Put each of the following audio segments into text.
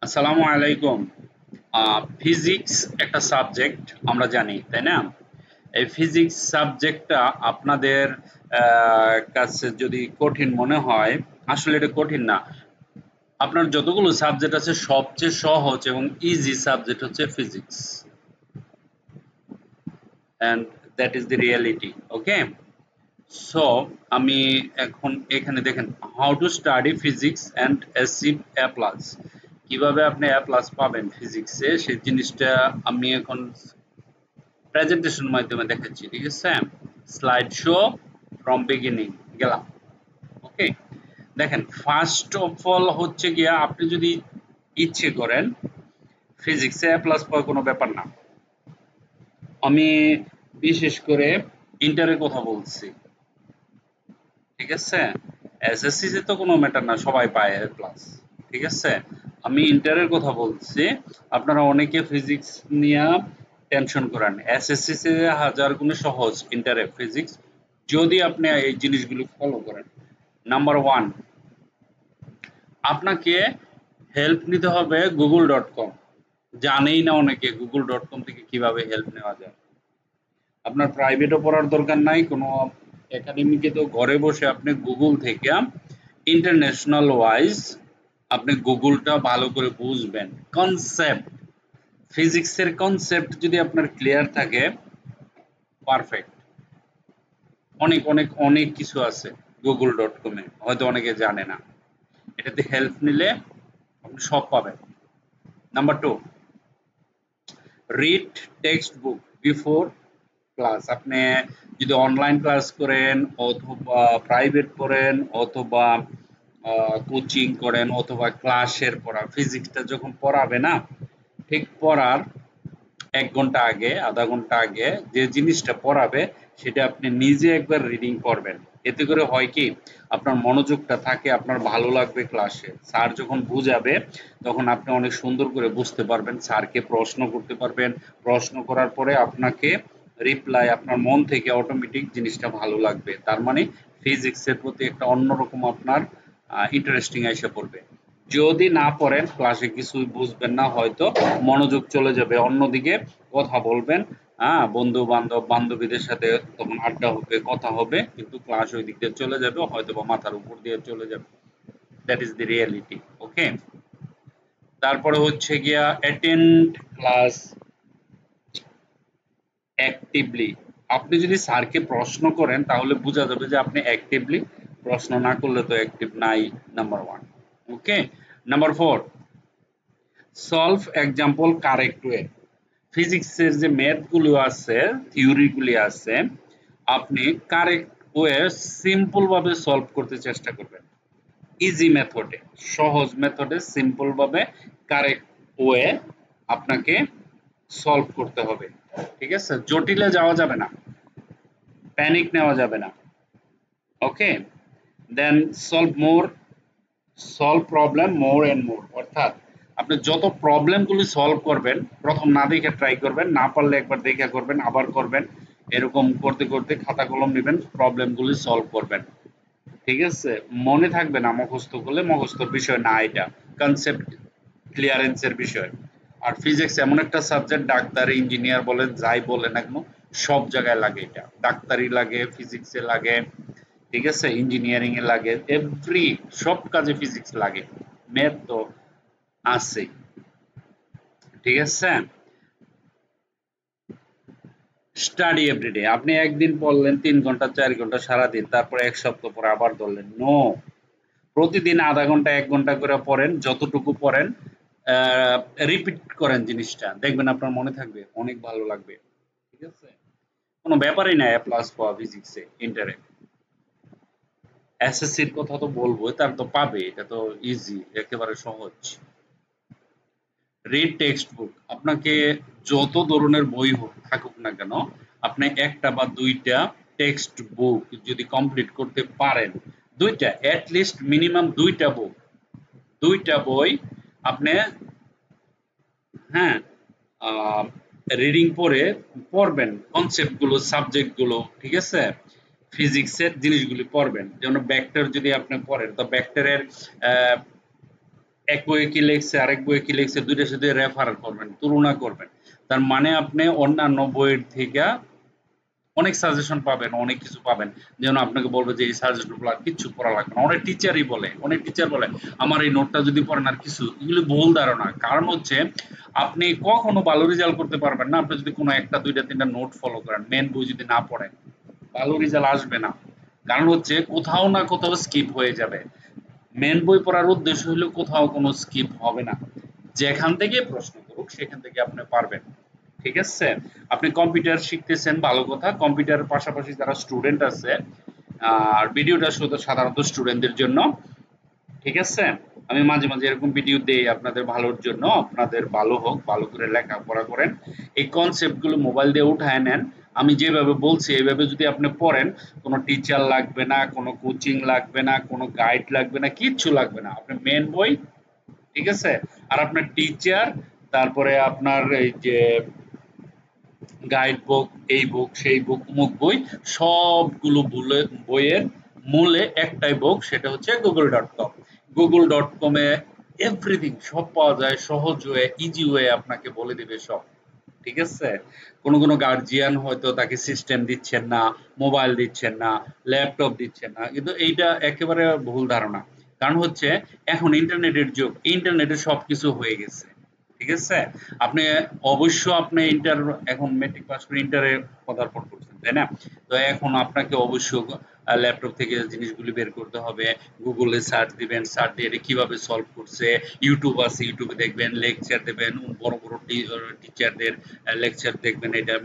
আসসালামু আলাইকুম। ফিজিক্স একটা সাবজেক্ট আমরা জানি, তাই না? এই ফিজিক্স সাবজেক্টটা আপনাদের কাছে যদি কঠিন মনে হয়, আসলে এটা কঠিন না। আপনার যতগুলো সাবজেক্ট আছে সবচেয়ে সহজ এবং ইজি সাবজেক্ট হচ্ছে physics, and that is the reality. Okay, so আমি এখন এখানে দেখেন, how to study physics and achieve A plus. কিভাবে আপনি এ প্লাস পাবেন ফিজিক্সে, সেই জিনিসটা আমি এখন প্রেজেন্টেশন মাধ্যমে দেখাচ্ছি। ঠিক আছে, স্লাইড শো ফ্রম বিগিনিং গেলাম। ওকে, দেখেন, ফার্স্ট অফ অল হচ্ছে গিয়া, আপনি যদি ইচ্ছে করেন ফিজিক্সে এ প্লাস পাওয়ার কোনো ব্যাপার না। আমি বিশেষ করে ইন্টারের কথা বলছি। ঠিক আছে, এসএসসি তে তো কোনো ম্যাটার না, সবাই পায় এ প্লাস। ঠিক আছে, আমি ইন্টারের কথা বলছি। আপনারা অনেকে ফিজিক্স নিয়ে টেনশন করেন, এসএসসি তে হাজার গুণে সহজ ইন্টারে ফিজিক্স, যদি আপনি এই জিনিসগুলো ফলো করেন। নাম্বার ওয়ান, আপনাকে হেল্প নিতে হবে google.com। জানেই না অনেকে google.com থেকে কিভাবে হেল্প নেওয়া যায়। আপনার প্রাইভেটও পড়ার দরকার নাই, কোনো একাডেমিকে, তো ঘরে বসে আপনি গুগল থেকে ইন্টারন্যাশনাল ওয়াইজ আপনি গুগলটা ভালো করে বুঝবেন। কনসেপ্ট, ফিজিক্সের কনসেপ্ট যদি আপনার ক্লিয়ার থাকে, পারফেক্ট। অনেক অনেক অনেক কিছু আছে google.com-এ, হয়তো অনেকে জানে না। এটাতে হেল্প নিলে আপনি সব পাবেন। Number two, read text book before class. আপনি যদি অনলাইন ক্লাস করেন, অথবা প্রাইভেট করেন, অথবা কোচিং করেন, অথবা ক্লাসের পড়া, ফিজিক্সটা যখন পড়াবে না, ঠিক পড়ার ১ ঘন্টা আগে, আধা ঘন্টা আগে যে জিনিসটা পড়াবে সেটা আপনি নিজে একবার রিডিং করবেন। এতে করে হয় কি, আপনার মনোযোগটা থাকে, আপনার ভালো লাগবে ক্লাসে। স্যার যখন বুঝাবে তখন আপনি অনেক সুন্দর করে বুঝতে পারবেন, স্যারকে প্রশ্ন করতে পারবেন। প্রশ্ন করার পরে আপনাকে রিপ্লাই আপনার মন থেকে অটোমেটিক জিনিসটা ভালো লাগবে। তার মানে ফিজিক্সের প্রতি একটা অন্যরকম আপনার ইন্টারেস্টিং এসে পড়বে। যদি না পড়েন ক্লাসে কিছুই বুঝবেন না, হয়তো মনোযোগ চলে যাবে অন্যদিকে। কথা বলবেন, হ্যাঁ, বন্ধু বান্ধব বান্ধবীদের সাথে তখন আড্ডা হবে, কথা হবে, কিন্তু ক্লাস ওই দিক দিয়ে চলে যাবে, হয়তো বা মাথার উপর দিয়ে চলে যাবে। That is the reality. Okay, তারপরে হচ্ছে গিয়া অ্যাটেন্ড ক্লাস অ্যাক্টিভলি। আপনি যদি স্যারকে প্রশ্ন করেন তাহলে বোঝা যাবে যে আপনি অ্যাক্টিভলি, প্রশ্ন না করলে তো অ্যাক্টিভ নাই। Number one. Okay, number four, solve example correct way. ফিজিক্সের যে ম্যাথ গুলো আছে, থিওরি গুলি আছে, আপনি কারেক্ট ওয়ে, সিম্পল ভাবে সলভ করতে চেষ্টা করবেন। ইজি মেথডে, সহজ মেথডে, সিম্পল ভাবে, কারেক্ট ওয়ে আপনাকে সলভ করতে হবে। ঠিক আছে, জটিলে যাওয়া যাবে না, প্যানিক নেওয়া যাবে না। Okay, then solve problem more and more. অর্থাৎ আপনি যত প্রবলেম গুলি সলভ করবেন, প্রথম না দেখে ট্রাই করবেন, না পারলে একবার দেখে করবেন, আবার করবেন, এরকম করতে করতে খাতা কলম নেবেন, প্রবলেম গুলি সলভ করবেন। ঠিক আছে, মনে থাকবে না মুখস্থ করলে, মুখস্থর বিষয় না এটা, কনসেপ্ট ক্লিয়ারেন্সের বিষয়। আর ফিজিক্স এমন একটা সাবজেক্ট, ডাক্তার ইঞ্জিনিয়ার বলেন, যাই বলেন না কেন, সব জায়গায় লাগে। এটা ডাক্তারি লাগে, ফিজিক্সে লাগে, ঠিক আছে, ইঞ্জিনিয়ারিং এ লাগে, এভরি সব কাজে ফিজিক্স লাগে। ম্যাথ তো আছে। ঠিক আছে, স্টাডি এভরিডে। আপনি একদিন পড়লেন ৩ ঘন্টা ৪ ঘন্টা সারাদিন, তারপরে ১ সপ্তাহ পরে আবার ধরলেন, নো। প্রতিদিন আধা ঘন্টা ১ ঘন্টা করে পড়েন, যতটুকু পড়েন রিপিট করেন জিনিসটা, দেখবেন আপনার মনে থাকবে, অনেক ভালো লাগবে। ঠিক আছে, কোনো ব্যাপারই না এ প্লাস পাওয়া ফিজিক্সে ইন্টারে। এসএসসির কথা তো বলবো, তার তো পাবে, এটা তো ইজি, একেবারে সহজ। রিড টেক্সট বুক। আপনাকে যত ধরনের বই থাকুক না কেন, আপনি একটা বা দুইটা টেক্সট বুক যদি কমপ্লিট করতে পারেন, দুইটা লিস্ট মিনিমাম দুইটা বুক, দুইটা বই আপনি, হ্যাঁ, রিডিং পড়ে পড়বেন, কনসেপ্ট গুলো, সাবজেক্ট গুলো, ঠিক আছে, ফিজিক্সের জিনিসগুলি পড়বেন। যেমন ব্যাক্টর যদি আপনি পড়েন, তো ব্যাক্টরের এক বইয়ে কি লিখছে আরেক বইয়ে কি লিখছে দুইটার সাথে রেফার করবেন, তুলনা করবেন। তার মানে আপনি অন্যান্য বইয়ের থেকে অনেক সাজেশন পাবেন, অনেক কিছু পাবেন। যেন আপনাকে বলবে যে এই সাজেশনগুলো আর কিচ্ছু পড়া লাগবে না। অনেক টিচারই বলে, অনেক টিচার বলে আমার এই নোটটা যদি পড়েন আর কিছু, এগুলো ভুল ধারণা। কারণ হচ্ছে আপনি কখনো ভালো রেজাল্ট করতে পারবেন না আপনি যদি কোনো একটা দুইটা তিনটা নোট ফলো করেন, মেন বই যদি না পড়েন ভালো রেজাল্ট আসবে না। কারণ হচ্ছে কোথাও না কোথাও স্কিপ হয়ে যাবে। মেন বই পড়ার উদ্দেশ্য হলো কোথাও কোনো স্কিপ হবে না, যেখান থেকে প্রশ্ন করুক সেখান থেকে আপনি পারবেন। ঠিক আছে? আপনি কম্পিউটার শিখতেছেন ভালো কথা, কম্পিউটারের পাশাপাশি যারা স্টুডেন্ট আছে, আর ভিডিওটা শুধু সাধারণত স্টুডেন্টদের জন্য। ঠিক আছে? আমি মাঝে মাঝে এরকম ভিডিও দেই আপনাদের ভালোর জন্য, আপনাদের ভালো হোক, ভালো করে লেখাপড়া করেন। এই কনসেপ্ট গুলো মোবাইল দিয়ে উঠায় নেন। আমি যেভাবে বলছি এইভাবে যদি আপনি পড়েন, কোনো টিচার লাগবে না, কোনো কোচিং লাগবে না, কোনো গাইড লাগবে না, কিচ্ছু লাগবে না। আপনি মেন বই, ঠিক আছে? আর আপনার টিচার, তারপরে আপনার এই যে গাইড বুক, এই বুক, সেই বুক, অমুক বই, সবগুলো বইয়ের মূলে একটাই বুক, সেটা হচ্ছে google.com। google.com এ এভরিথিং সব পাওয়া যায় সহজ ওয়ে, ইজি ওয়ে, আপনাকে বলে দিবে সব। ঠিক আছে? কোনো গার্জিয়ান হয়তো তাকে সিস্টেম দিচ্ছেন না, মোবাইল দিচ্ছেন না, ল্যাপটপ দিচ্ছেন না। কিন্তু এইটা একেবারে ভুল ধারণা। কারণ হচ্ছে এখন ইন্টারনেটের যুগ, ইন্টারনেটে সবকিছু হয়ে গেছে। ঠিক আছে? আপনি অবশ্য আপনি এখন মেট্রিক পাস করে ইন্টারে পদার্পণ করছেন, তাই না? তো এখন আপনাকে অবশ্য ল্যাপটপ থেকে জিনিসগুলি বের করতে হবে, গুগলে সার্চ দিবেন, সার্চ দিয়ে এটা কিভাবে সলভ করছে, ইউটিউব আছে, ইউটিউবে দেখবেন, লেকচার দেবেন, বড় বড় টিচারদের লেকচার দেখবেন, এটা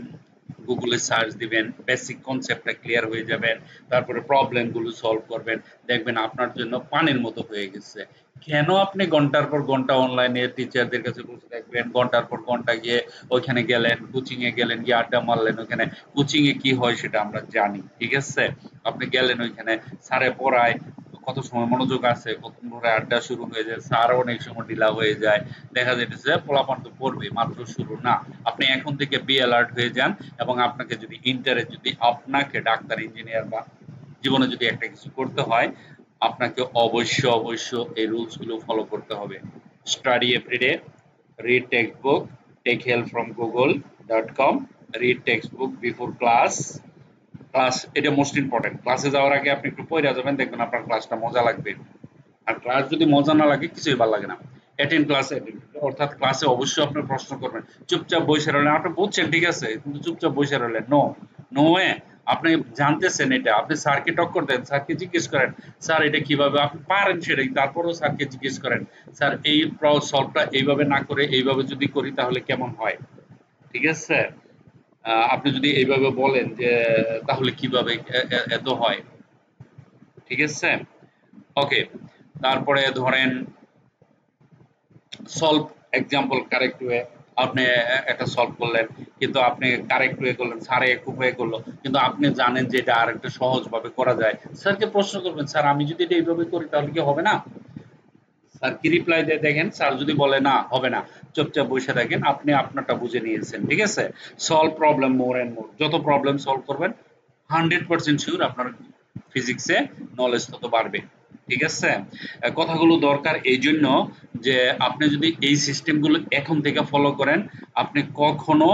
গুগলে সার্চ দিবেন, বেসিক কনসেপ্টটা ক্লিয়ার হয়ে যাবেন, তারপরে প্রবলেম গুলো সলভ করবেন, দেখবেন আপনার জন্য পানির মতো হয়ে গেছে। কেন আপনি ঘন্টার পর ঘন্টা অনলাইনে টিচারদের কাছে বসে থাকবেন, ঘন্টার পর ঘন্টা গিয়ে ওইখানে গেলেন, কোচিং এ গেলেন, গিয়ে আড্ডা মারলেন, ওখানে কোচিং এ কি হয় সেটা আমরা জানি। ঠিক আছে? আপনি গেলেন ওইখানে, স্যারে পড়ায়, কত সময় মনোযোগ আছে, কতক্ষণ ধরে আড্ডা শুরু হয়ে যায়, স্যার অনেক সময় ঢিলা হয়ে যায়, দেখা যাইতেছে পোলাপান তো পড়বে, মাত্র শুরু না। আপনি এখন থেকে বি অ্যালার্ট হয়ে যান। এবং আপনাকে যদি ইন্টারে যদি আপনাকে ডাক্তার, ইঞ্জিনিয়ার বা জীবনে যদি একটা কিছু করতে হয়, আপনাকে অবশ্য এই রুলস গুলো ফলো করতে হবে। Study everyday, read text book, take help from google.com, read text book before class. Class এটা মোস্ট ইম্পর্টেন্ট। ক্লাসে যাওয়ার আগে আপনি একটু পড়ে যাবেন, দেখবেন আপনার ক্লাসটা মজা লাগবে। আর ক্লাস যদি মজা না লাগে কিছুই ভালো লাগে না। অ্যাটেন্ড ক্লাস, অ্যাটেন্ড অর্থাৎ ক্লাসে অবশ্যই আপনি প্রশ্ন করবেন। চুপচাপ বসে রইলেন, আপনি বুঝছেন ঠিক আছে, কিন্তু চুপচাপ বসে রইলেন, নো, নো ওয়ে। আপনি জানতেছেন এটা, আপনি স্যারকে টক্কর দেন, স্যারকে জিজ্ঞেস করেন, স্যার এটা কিভাবে, আপনি পারেন সেটাই, তারপরেও স্যারকে জিজ্ঞেস করেন, স্যার এই সলভটা এইভাবে না করে এইভাবে যদি করি তাহলে কেমন হয়। ঠিক আছে? আপনি যদি এইভাবে বলেন যে তাহলে কিভাবে এত হয়। ঠিক আছে? ওকে। তারপরে ধরেন সলভ এক্সাম্পল কারেক্ট ওয়ে, আপনি একটা সলভ করলেন, কিন্তু আপনি কারেক্ট ওয়ে করলেন, স্যার এক ওয়ে করলো, কিন্তু আপনি জানেন যে এটা আরেকটা সহজ ভাবে করা যায়, স্যারকে প্রশ্ন করবেন, স্যার আমি যদি এটা এইভাবে করি তাহলে কি হবে না? স্যার কি রিপ্লাই দেয় দেখেন। স্যার যদি বলে না হবে না, চুপচাপ বসে থাকেন, আপনি আপনারটা বুঝে নিয়েছেন। ঠিক আছে? Solve problem more and more, যত প্রবলেম সলভ করবেন 100% শিওর আপনার ফিজিক্সে নলেজ তত বাড়বে। ঠিক আছে? কথাগুলো দরকার এই জন্য যে আপনি যদি এই সিস্টেমগুলো এখন থেকে ফলো করেন, আপনি কখনো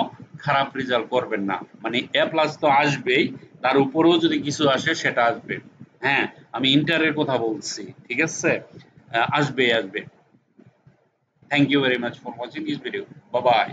খারাপ রেজাল্ট করবেন না। মানে এ প্লাস তো আসবেই, তার উপরেও যদি কিছু আসে সেটা আসবে। হ্যাঁ, আমি ইন্টারের কথা বলছি। ঠিক আছে? আসবে আসবে। Thank you very much for watching this video. Bye by.